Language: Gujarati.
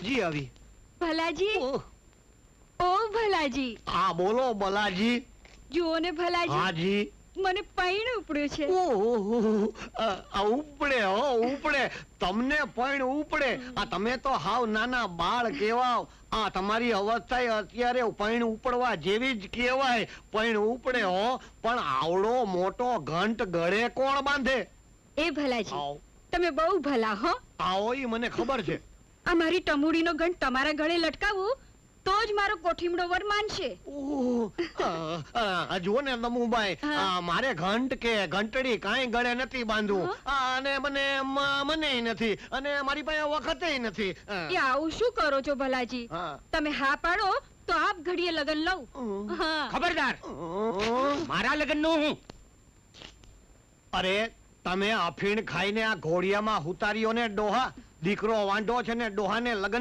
જી આવી. ભલાજી, ઓ ભલાજી, હા બોલો બલાજી. જુઓ ને ભલાજી, હા જી. મને પૈણ ઉપડ્યું છે. ઓહો, ઉપડે હો ઉપડે, તમને પણ ઉપડે. આ તમે તો હાવ નાના બાળ કેવાવ. આ તમારી અવસ્થા અત્યારે પૈણ ઉપડવા જેવી જ કહેવાય. પૈણ ઉપડે હો, પણ આવડો મોટો ઘંટ ગળે કોણ બાંધે? એ ભલાજી, આવ તમે બહુ ભલા હો. આવો ઈ મને ખબર છે. આ મારી ટમુડીનો ઘંટ તમારા ગળે લટકાવું તો જ મારો કોઠીમડો વર માનશે. જુઓ ને તમુભાઈ, મારે ઘંટ કે ઘંટડી કાંઈ ગળે નથી બાંધવું. અને મને નથી, અને મારી પાસે વખતે નથી. એ આવું શું કરો છો ભલાજી? તમે હા પાડો તો આપ ઘડીએ લગન લઉં. ખબરદાર, મારા લગન નું હું. અરે તમે અફીણ ખાઈને આ ઘોડિયામાં ઉતાર્યો ને ડોહા. દીકરો વાંઢો છે ને ડોહાને લગન